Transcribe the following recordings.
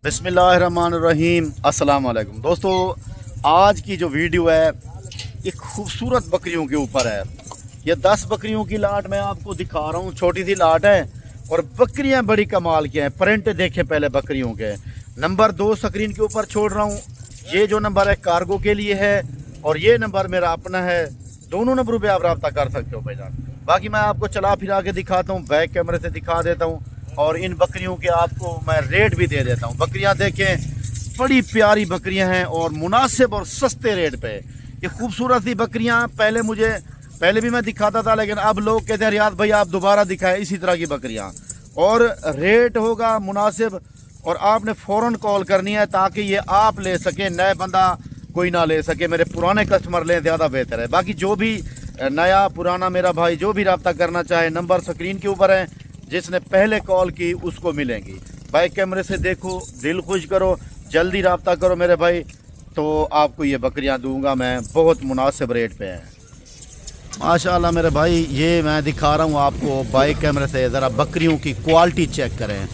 बिस्मिल्लाहिर्रहमानिर्रहीम। अस्सलाम वालेकुम दोस्तों, आज की जो वीडियो है एक खूबसूरत बकरियों के ऊपर है। ये 10 बकरियों की लाट मैं आपको दिखा रहा हूँ। छोटी सी लाट है और बकरियाँ बड़ी कमाल की हैं। प्रिंट देखें पहले बकरियों के। नंबर 2 स्क्रीन के ऊपर छोड़ रहा हूँ। ये जो नंबर है कार्गो के लिए है और ये नंबर मेरा अपना है। दोनों नंबरों पे आप रब्ता कर सकते हो भाईजान। बाकी मैं आपको चला फिरा के दिखाता हूँ, बैक कैमरे से दिखा देता हूँ और इन बकरियों के आपको मैं रेट भी दे देता हूँ। बकरियाँ देखें, बड़ी प्यारी बकरियाँ हैं और मुनासिब और सस्ते रेट पे। ये खूबसूरत सी बकरियाँ पहले भी मैं दिखाता था, लेकिन अब लोग कहते हैं रियाज भाई आप दोबारा दिखाएं इसी तरह की बकरियाँ। और रेट होगा मुनासिब और आपने फ़ौरन कॉल करनी है ताकि ये आप ले सके, नए बंदा कोई ना ले सके। मेरे पुराने कस्टमर लें, ज़्यादा बेहतर है। बाकी जो भी नया पुराना मेरा भाई जो भी रब्ता करना चाहे, नंबर स्क्रीन के ऊपर है। जिसने पहले कॉल की उसको मिलेंगी। बैक कैमरे से देखो, दिल खुश करो, जल्दी रब्ता करो मेरे भाई, तो आपको ये बकरियां दूंगा मैं, बहुत मुनासिब रेट पे है माशाल्लाह मेरे भाई। ये मैं दिखा रहा हूँ आपको बैक कैमरे से। ज़रा बकरियों की क्वालिटी चेक करें।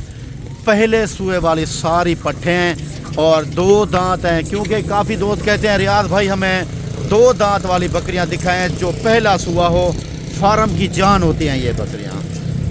पहले सूए वाली सारी पट्ठे हैं और 2 दांत हैं, क्योंकि काफ़ी दोस्त कहते हैं रियाज भाई हमें 2 दांत वाली बकरियां दिखाएं जो पहला सूआ हो। फार्म की जान होती हैं ये बकरियां।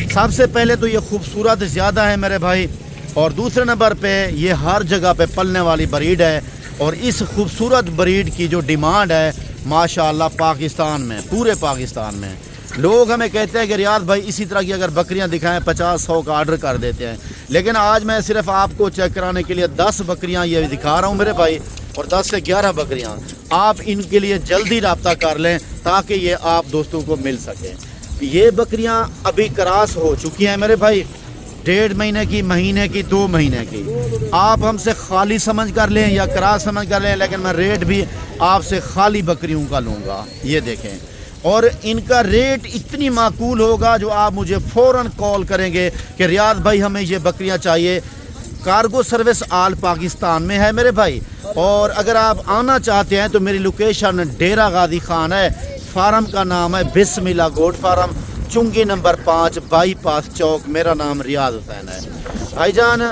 सबसे पहले तो ये खूबसूरत ज़्यादा है मेरे भाई, और दूसरे नंबर पे ये हर जगह पे पलने वाली ब्रीड है। और इस खूबसूरत ब्रीड की जो डिमांड है माशाल्लाह पाकिस्तान में, पूरे पाकिस्तान में लोग हमें कहते हैं कि रियाज भाई इसी तरह की अगर बकरियां दिखाएं 50-100 का आर्डर कर देते हैं। लेकिन आज मैं सिर्फ आपको चेक कराने के लिए 10 बकरियां ये दिखा रहा हूं मेरे भाई, और 10 से 11 बकरियां। आप इनके लिए जल्दी रब्ता कर लें ताकि ये आप दोस्तों को मिल सके। ये बकरियां अभी क्रॉस हो चुकी हैं मेरे भाई, 1.5 महीने की, महीने की, 2 महीने की। आप हमसे खाली समझ कर लें या क्रॉस समझ कर लें, लेकिन मैं रेट भी आपसे खाली बकरियों का लूँगा। ये देखें, और इनका रेट इतनी माकूल होगा जो आप मुझे फ़ौरन कॉल करेंगे कि रियाज भाई हमें ये बकरियां चाहिए। कार्गो सर्विस आल पाकिस्तान में है मेरे भाई। और अगर आप आना चाहते हैं तो मेरी लोकेशन डेरा गाजी खान है। फार्म का नाम है बिस्मिल्लाह गोट फार्म, चुंगी नंबर 5, बाईपास चौक। मेरा नाम रियाज हुसैन है भाईजान।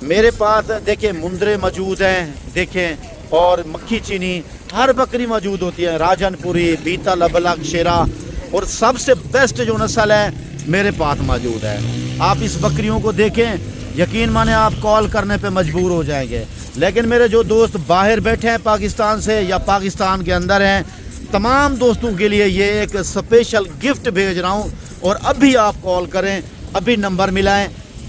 मेरे पास देखें मुंदरे मौजूद हैं, देखें, और मक्खी चीनी हर बकरी मौजूद होती है। राजनपुरी, बीता लबलक, शेरा, और सबसे बेस्ट जो नस्ल है मेरे पास मौजूद है। आप इस बकरियों को देखें, यकीन माने आप कॉल करने पे मजबूर हो जाएंगे। लेकिन मेरे जो दोस्त बाहर बैठे हैं पाकिस्तान से या पाकिस्तान के अंदर हैं, तमाम दोस्तों के लिए ये एक स्पेशल गिफ्ट भेज रहा हूँ। और अभी आप कॉल करें, अभी नंबर मिलाएं।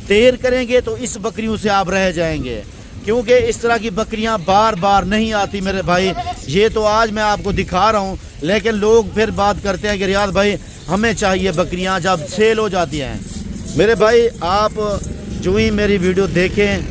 देर करेंगे तो इस बकरियों से आप रह जाएंगे, क्योंकि इस तरह की बकरियां बार बार नहीं आती मेरे भाई। ये तो आज मैं आपको दिखा रहा हूँ, लेकिन लोग फिर बात करते हैं कि रियाज भाई हमें चाहिए बकरियां, जब सेल हो जाती हैं। मेरे भाई आप जो ही मेरी वीडियो देखें,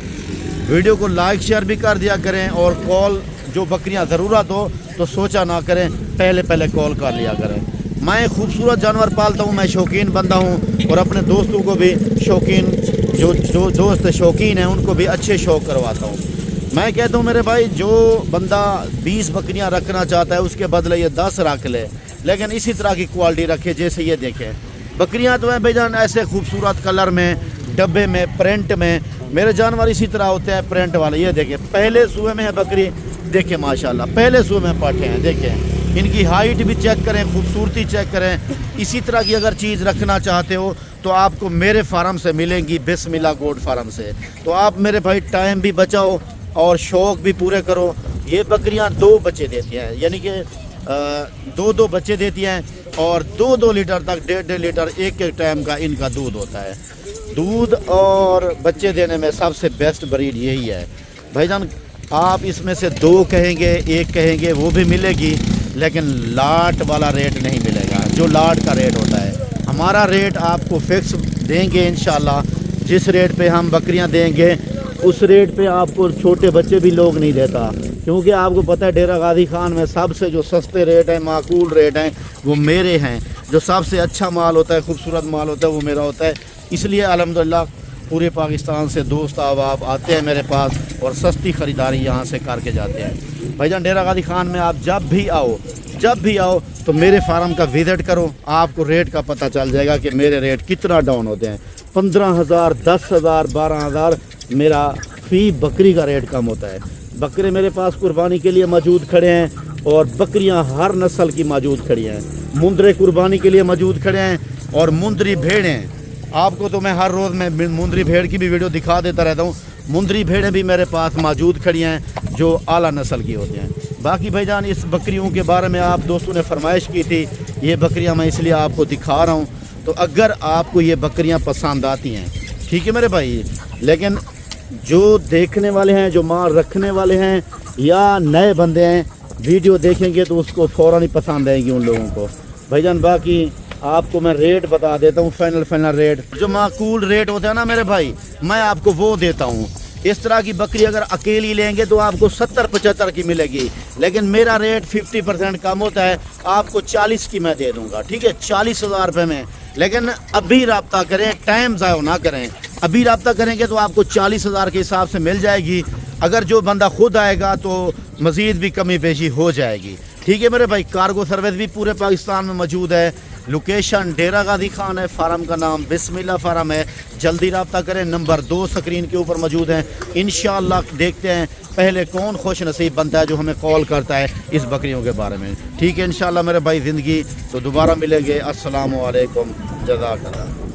वीडियो को लाइक शेयर भी कर दिया करें, और कॉल जो बकरियां ज़रूरत हो तो सोचा ना करें, पहले कॉल कर लिया करें। मैं खूबसूरत जानवर पालता हूं, मैं शौकीन बंदा हूं, और अपने दोस्तों को भी शौकीन, जो दोस्त शौकीन हैं उनको भी अच्छे शौक करवाता हूं। मैं कहता हूं मेरे भाई, जो बंदा 20 बकरियां रखना चाहता है उसके बदले ये 10 रख ले, लेकिन इसी तरह की क्वालिटी रखे। जैसे ये देखें बकरियां तो हैं भाईजान ऐसे खूबसूरत कलर में, डब्बे में, प्रिंट में। मेरे जानवर इसी तरह होते हैं प्रिंट वाले। ये देखें पहले सूए में है बकरी, देखें माशाल्लाह पहले सूए में पाठे हैं। देखें इनकी हाइट भी चेक करें, खूबसूरती चेक करें। इसी तरह की अगर चीज़ रखना चाहते हो तो आपको मेरे फार्म से मिलेंगी, बिस्मिल्लाह गोट फार्म से। तो आप मेरे भाई टाइम भी बचाओ और शौक़ भी पूरे करो। ये बकरियां 2 बच्चे देती हैं, यानी कि 2 बच्चे देती हैं, और 2 लीटर तक, 1.5 लीटर एक टाइम का इनका दूध होता है। दूध और बच्चे देने में सबसे बेस्ट ब्रीड यही है भाईजान। आप इसमें से 2 कहेंगे, 1 कहेंगे, वो भी मिलेगी, लेकिन लाट वाला रेट नहीं मिलेगा जो लाट का रेट होता है। हमारा रेट आपको फिक्स देंगे इंशाल्लाह। जिस रेट पे हम बकरियां देंगे उस रेट पे आपको छोटे बच्चे भी लोग नहीं देता, क्योंकि आपको पता है डेरा गाजी खान में सबसे जो सस्ते रेट हैं, माकूल रेट हैं, वो मेरे हैं। जो सबसे अच्छा माल होता है, खूबसूरत माल होता है, वो मेरा होता है। इसलिए अल्हम्दुलिल्लाह पूरे पाकिस्तान से दोस्त आप आते हैं मेरे पास और सस्ती ख़रीदारी यहाँ से करके जाते हैं। भाईजान डेरा गाजी खान में आप जब भी आओ तो मेरे फार्म का विज़िट करो, आपको रेट का पता चल जाएगा कि मेरे रेट कितना डाउन होते हैं। 15,000, 10,000, 12,000 मेरा फी बकरी का रेट कम होता है। बकरे मेरे पास कुर्बानी के लिए मौजूद खड़े हैं और बकरियां हर नस्ल की मौजूद खड़ी हैं। मुंदरे कुर्बानी के लिए मौजूद खड़े हैं और मुंदरी भेड़ें, आपको तो मैं हर रोज़ में मुंदरी भेड़ की भी वीडियो दिखा देता रहता हूँ। मुंदरी भेड़ें भी मेरे पास मौजूद खड़ी हैं जो आला नस्ल की होती हैं। बाकी भाईजान इस बकरियों के बारे में आप दोस्तों ने फरमाइश की थी, ये बकरियां मैं इसलिए आपको दिखा रहा हूँ। तो अगर आपको ये बकरियां पसंद आती हैं, ठीक है मेरे भाई, लेकिन जो देखने वाले हैं, जो माल रखने वाले हैं या नए बंदे हैं, वीडियो देखेंगे तो उसको फ़ौरन ही पसंद आएगी उन लोगों को भाईजान। बाकी आपको मैं रेट बता देता हूँ, फाइनल रेट जो माकूल रेट होता है ना मेरे भाई, मैं आपको वो देता हूँ। इस तरह की बकरी अगर अकेली लेंगे तो आपको 70-75 की मिलेगी, लेकिन मेरा रेट 50% कम होता है, आपको 40 की मैं दे दूंगा, ठीक है, 40,000 रुपये में। लेकिन अभी रब्ता करें, टाइम ज़ाया ना करें। अभी रब्ता करेंगे तो आपको 40,000 के हिसाब से मिल जाएगी। अगर जो बंदा खुद आएगा तो मज़ीद भी कमी पेशी हो जाएगी, ठीक है मेरे भाई। कार्गो सर्विस भी पूरे पाकिस्तान में मौजूद है। लोकेशन डेरा गाजी खान है, फार्म का नाम बिस्मिल्लाह फार्म है। जल्दी रब्ता करें, नंबर 2 स्क्रीन के ऊपर मौजूद है। इंशाअल्लाह देखते हैं पहले कौन खुश नसीब बनता है जो हमें कॉल करता है इस बकरियों के बारे में, ठीक है इंशाअल्लाह मेरे भाई। ज़िंदगी तो दोबारा मिलेंगे। अस्सलामु अलैकुम, जज़ाकल्लाह।